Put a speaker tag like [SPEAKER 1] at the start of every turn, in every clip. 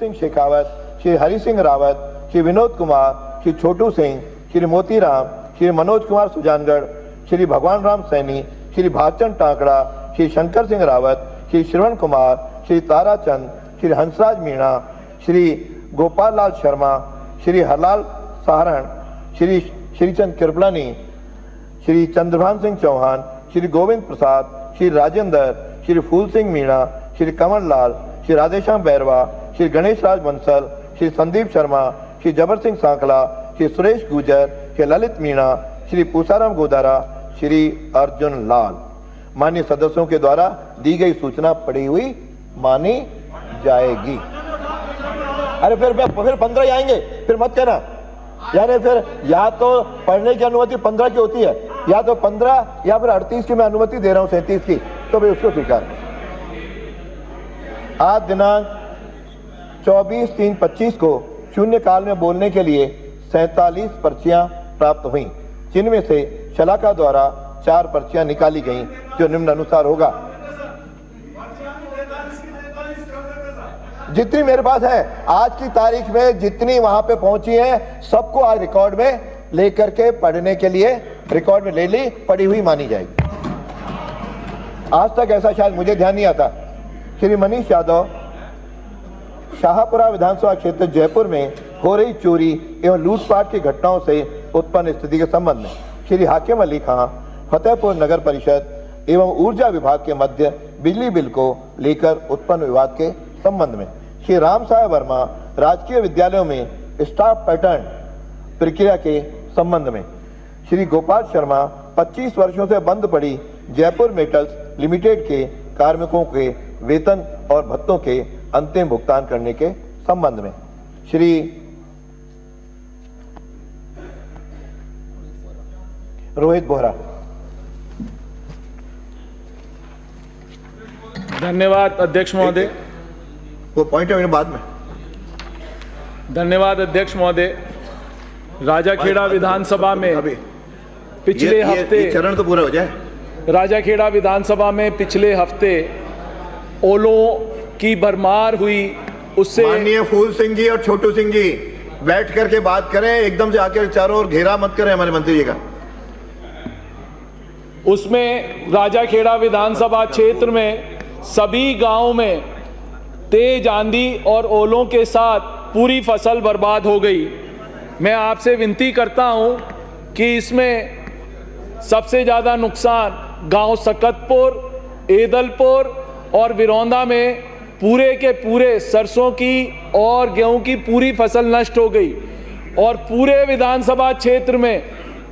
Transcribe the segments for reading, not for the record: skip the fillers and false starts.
[SPEAKER 1] सिंह शेखावत, श्री हरि सिंह रावत, श्री विनोद कुमार, श्री छोटू सिंह, श्री मोतीराम, श्री मनोज कुमार सुजानगढ़, श्री भगवान राम सैनी, श्री भागचंद टांकड़ा, श्री शंकर सिंह रावत, श्री श्रवण कुमार, श्री ताराचंद, श्री हंसराज मीणा, श्री गोपाल लाल शर्मा, श्री हरलाल सहारण, श्री श्रीचंद कृपलानी, श्री चंद्रभान सिंह चौहान, श्री गोविंद प्रसाद, श्री राजेंद्र, श्री फूल सिंह मीणा, श्री कमल लाल, श्री राधेश्याम बैरवा, श्री गणेश राज बंसल, श्री संदीप शर्मा, श्री जबर सिंह सांकला, श्री सुरेश गुजर, श्री ललित मीणा, श्री पूसाराम गोदारा, श्री अर्जुन लाल। माननीय सदस्यों के द्वारा दी गई सूचना पढ़ी हुई मानी जाएगी। अरे फिर 15 आएंगे, फिर मत कहना यानी फिर या तो पढ़ने की अनुमति 15 की होती है, या तो 15 या फिर 38 की मैं अनुमति दे रहा हूं, 37 की, तो भाई उसको स्वीकार। आज दिनांक 24/3/25 को शून्य काल में बोलने के लिए 47 पर्चियां प्राप्त हुई, जिनमें से शलाका द्वारा 4 पर्चियां निकाली गईं, जो निम्न अनुसार होगा। जितनी मेरे पास है आज की तारीख में, जितनी वहां पे पहुंची है, सबको आज रिकॉर्ड में लेकर के पढ़ने के लिए रिकॉर्ड में ले ली, पढ़ी हुई मानी जाएगी। आज तक ऐसा शायद मुझे ध्यान नहीं आता। श्री मनीष यादव, शाहपुरा विधानसभा क्षेत्र जयपुर में हो रही चोरी एवं लूटपाट की घटनाओं से उत्पन्न स्थिति के संबंध में श्री हाकिम अली खां, फतेहपुर नगर परिषद एवं ऊर्जा विभाग के मध्य बिजली बिल को लेकर उत्पन्न विवाद के संबंध में श्री राम साहेब वर्मा, राजकीय विद्यालयों में स्टाफ पैटर्न प्रक्रिया के संबंध में श्री गोपाल शर्मा, 25 वर्षों से बंद पड़ी जयपुर मेटल्स लिमिटेड के कार्मिकों के वेतन और भत्तों के अंतिम भुगतान करने के संबंध में श्री रोहित बोहरा।
[SPEAKER 2] धन्यवाद अध्यक्ष महोदय।
[SPEAKER 1] वो पॉइंट है बाद में।
[SPEAKER 2] धन्यवाद अध्यक्ष महोदय। राजाखेड़ा विधानसभा में पिछले हफ्ते
[SPEAKER 1] चरण तो पूरा हो जाए।
[SPEAKER 2] राजाखेड़ा विधानसभा में पिछले हफ्ते ओलों की भरमार हुई, उससे
[SPEAKER 1] माननीय फूल सिंह जी और छोटू सिंह जी बैठ करके बात करें, एकदम से आकर चारों ओर घेरा मत करें हमारे मंत्री जी का।
[SPEAKER 2] उसमें राजाखेड़ा विधानसभा क्षेत्र में सभी गांवों में तेज आंधी और ओलों के साथ पूरी फसल बर्बाद हो गई। मैं आपसे विनती करता हूं कि इसमें सबसे ज़्यादा नुकसान गांव सकतपुर, एदलपुर और विरौंदा में पूरे के पूरे सरसों की और गेहूं की पूरी फसल नष्ट हो गई, और पूरे विधानसभा क्षेत्र में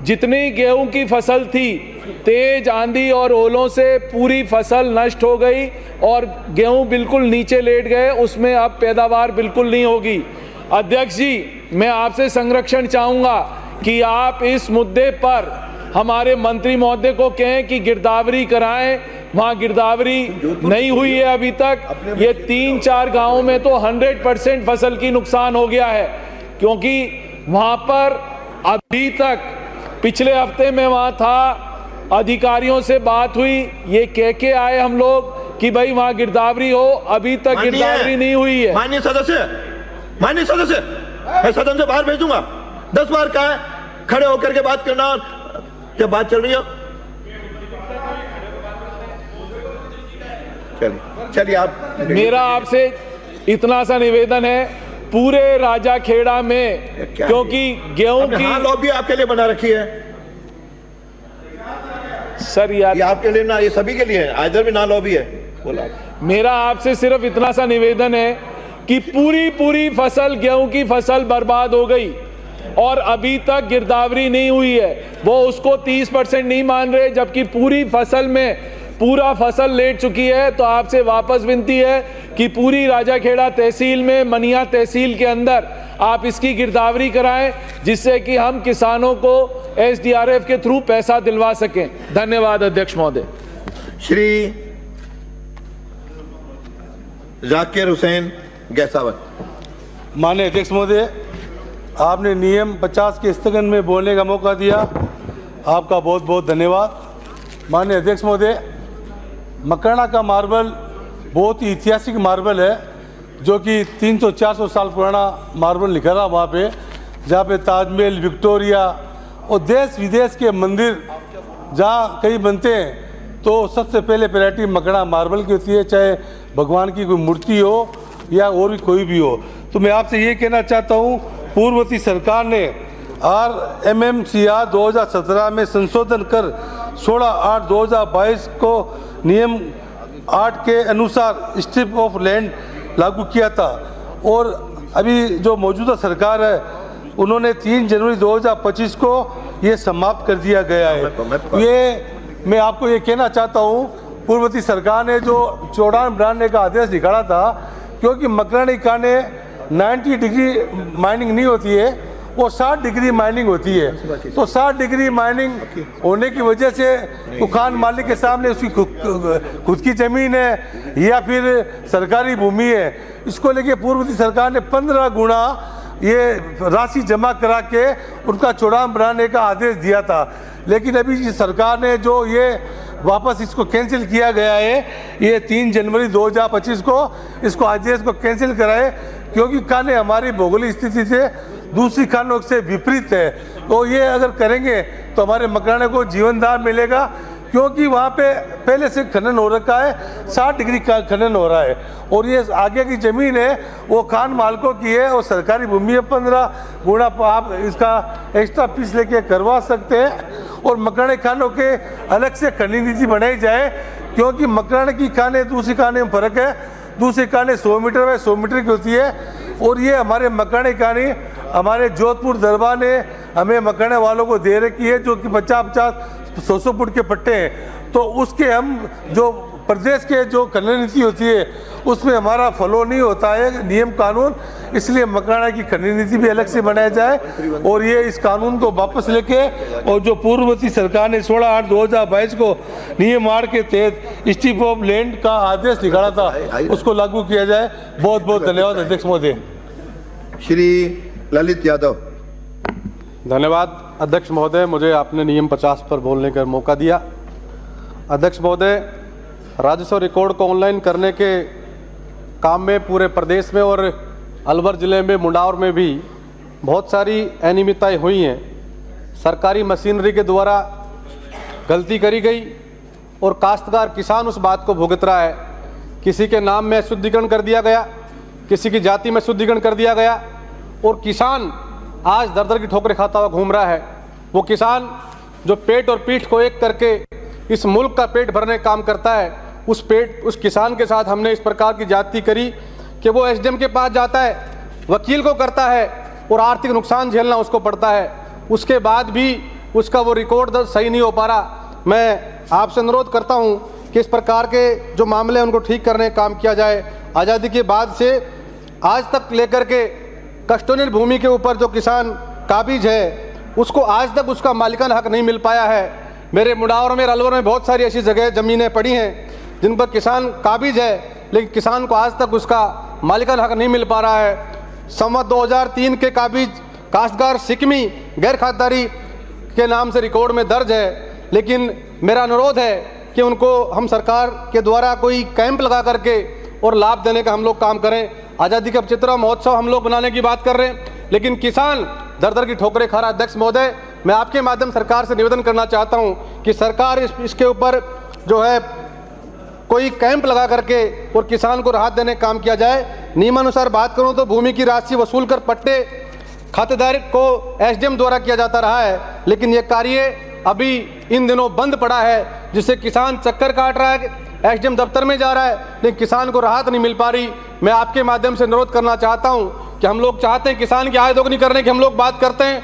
[SPEAKER 2] जितनी गेहूं की फसल थी, तेज आंधी और ओलों से पूरी फसल नष्ट हो गई और गेहूं बिल्कुल नीचे लेट गए। उसमें अब पैदावार बिल्कुल नहीं होगी। अध्यक्ष जी, मैं आपसे संरक्षण चाहूँगा कि आप इस मुद्दे पर हमारे मंत्री महोदय को कहें कि गिरदावरी कराएं। वहाँ गिरदावरी नहीं हुई है अभी तक। ये 3-4 गाँवों में तो 100% फसल की नुकसान हो गया है, क्योंकि वहाँ पर अभी तक पिछले हफ्ते में वहाँ था, अधिकारियों से बात हुई, ये कह के आए हम लोग कि भाई वहाँ गिरदावरी हो, अभी तक गिरदावरी नहीं हुई है।
[SPEAKER 1] माननीय सदस्य, मैं सदन से बाहर भेजूंगा। 10 बार कहा है खड़े होकर के बात करना जब बात चल रही हो। चलिए आप।
[SPEAKER 2] मेरा आपसे इतना सा निवेदन है, पूरे राजाखेड़ा में, क्योंकि गेहूं की
[SPEAKER 1] लॉबी आपके लिए बना रखी है
[SPEAKER 2] सर, यार
[SPEAKER 1] ये आपके लिए ना, ये सभी के लिए है, इधर भी ना लॉबी है। बोला
[SPEAKER 2] मेरा आपसे सिर्फ इतना सा निवेदन है कि पूरी फसल, गेहूं की फसल बर्बाद हो गई और अभी तक गिरदावरी नहीं हुई है। वो उसको 30% नहीं मान रहे, जबकि पूरी फसल में पूरा फसल लेट चुकी है। तो आपसे वापस विनती है कि पूरी राजाखेड़ा तहसील में, मनिया तहसील के अंदर आप इसकी गिरदावरी कराएं, जिससे कि हम किसानों को SDRF के थ्रू पैसा दिलवा सकें। धन्यवाद अध्यक्ष महोदय।
[SPEAKER 1] श्री जाकिर हुसैन गैसावत।
[SPEAKER 3] माननीय अध्यक्ष महोदय, आपने नियम 50 के स्थगन में बोलने का मौका दिया, आपका बहुत बहुत धन्यवाद। माननीय अध्यक्ष महोदय, मकराना का मार्बल बहुत ही ऐतिहासिक मार्बल है, जो कि 300-400 साल पुराना मार्बल निकला रहा वहाँ पे, जहाँ पे ताजमहल, विक्टोरिया और देश विदेश के मंदिर जहाँ कई बनते हैं, तो सबसे पहले प्रायोरिटी मकड़ा मार्बल की होती है, चाहे भगवान की कोई मूर्ति हो या और भी कोई भी हो। तो मैं आपसे ये कहना चाहता हूँ, पूर्ववर्ती सरकार ने RMMCR 2017 में संशोधन कर 16/8/2022 को नियम 8 के अनुसार स्ट्रिप ऑफ लैंड लागू किया था, और अभी जो मौजूदा सरकार है उन्होंने 3 जनवरी 2025 को ये समाप्त कर दिया गया है। ये मैं आपको ये कहना चाहता हूँ, पूर्ववर्ती सरकार ने जो चौड़ान बनाने का आदेश निकाला था, क्योंकि मकरानी काने 90 डिग्री माइनिंग नहीं होती है, वो 60 डिग्री माइनिंग होती है। तो 60 डिग्री माइनिंग होने की वजह से दुकान मालिक के सामने उसकी खुद की ज़मीन है या फिर सरकारी भूमि है, इसको लेके पूर्ववर्ती सरकार ने 15 गुना ये राशि जमा करा के उनका चौड़ान बनाने का आदेश दिया था। लेकिन अभी इस सरकार ने जो ये वापस इसको कैंसिल किया गया है, ये 3 जनवरी 2025 को इसको आदेश को कैंसिल कराए, क्योंकि खाने हमारी भौगोलिक स्थिति से दूसरी खानों से विपरीत है। तो ये अगर करेंगे तो हमारे मकराने को जीवनदान मिलेगा, क्योंकि वहाँ पे पहले से खनन हो रखा है, 60 डिग्री का खनन हो रहा है, और ये आगे की ज़मीन है वो खान मालिकों की है और सरकारी भूमि है। 15 गुना आप इसका एक्स्ट्रा फीस लेके करवा सकते हैं, और मकराने खानों के अलग से खनन नीति बनाई जाए, क्योंकि मकराने की खाने दूसरी खाने में फ़र्क है। दूसरी खाने 100 मीटर में 100 मीटर की होती है, और ये हमारे मकराने कहानी हमारे जोधपुर दरबार ने हमें मकराने वालों को दे रखी है, जो कि 50-50-100 फुट के पट्टे हैं। तो उसके हम जो प्रदेश के जो खनन नीति होती है उसमें हमारा फॉलो नहीं होता है नियम कानून, इसलिए मकराना की खनन नीति भी अलग से बनाया जाए, और ये इस कानून को वापस लेके, और जो पूर्ववर्ती सरकार ने 16/8/2022 को नियम 8 के तहत स्ट्रिप ऑफ लैंड का आदेश निकाला था, उसको लागू किया जाए। बहुत बहुत धन्यवाद अध्यक्ष महोदय।
[SPEAKER 1] श्री ललित यादव।
[SPEAKER 4] धन्यवाद अध्यक्ष महोदय, मुझे आपने नियम 50 पर बोलने का मौका दिया। अध्यक्ष महोदय, राजस्व रिकॉर्ड को ऑनलाइन करने के काम में पूरे प्रदेश में और अलवर ज़िले में मुंडावर में भी बहुत सारी अनियमितताएं हुई हैं। सरकारी मशीनरी के द्वारा गलती करी गई और काश्तकार किसान उस बात को भुगत रहा है। किसी के नाम में शुद्धिकरण कर दिया गया, किसी की जाति में शुद्धिकरण कर दिया गया, और किसान आज दर दर की ठोकरें खाता हुआ घूम रहा है। वो किसान जो पेट और पीठ को एक करके इस मुल्क का पेट भरने का काम करता है, उस किसान के साथ हमने इस प्रकार की ज्यादती करी कि वो SDM के पास जाता है, वकील को करता है और आर्थिक नुकसान झेलना उसको पड़ता है। उसके बाद भी उसका वो रिकॉर्ड सही नहीं हो पा रहा। मैं आपसे अनुरोध करता हूँ कि इस प्रकार के जो मामले हैं उनको ठीक करने का काम किया जाए। आज़ादी के बाद से आज तक लेकर के कस्टोनियल भूमि के ऊपर जो किसान काबिज है, उसको आज तक उसका मालिकाना हक नहीं मिल पाया है। मेरे मुंडावर में, अलवर में बहुत सारी ऐसी जगह ज़मीनें पड़ी हैं जिन पर किसान काबिज है, लेकिन किसान को आज तक उसका मालिकाना हक नहीं मिल पा रहा है। संवत 2003 के काबिज काश्तकार सिकमी गैर खातिरदारी के नाम से रिकॉर्ड में दर्ज है, लेकिन मेरा अनुरोध है कि उनको हम सरकार के द्वारा कोई कैंप लगा करके और लाभ देने का हम लोग काम करें। आज़ादी का 75वां महोत्सव हम लोग बनाने की बात कर रहे हैं, लेकिन किसान दर दर की ठोकरें खा रहा है। अध्यक्ष महोदय, मैं आपके माध्यम सरकार से निवेदन करना चाहता हूं कि सरकार इसके ऊपर जो है कोई कैंप लगा करके और किसान को राहत देने का काम किया जाए। नियमानुसार बात करूं तो भूमि की राशि वसूल कर पट्टे खातेदार को SDM द्वारा किया जाता रहा है, लेकिन ये कार्य अभी इन दिनों बंद पड़ा है, जिससे किसान चक्कर काट रहा है, SDM दफ्तर में जा रहा है, लेकिन किसान को राहत नहीं मिल पा रही। मैं आपके माध्यम से अनुरोध करना चाहता हूं कि हम लोग चाहते हैं किसान की आय दोगुनी करने की हम लोग बात करते हैं,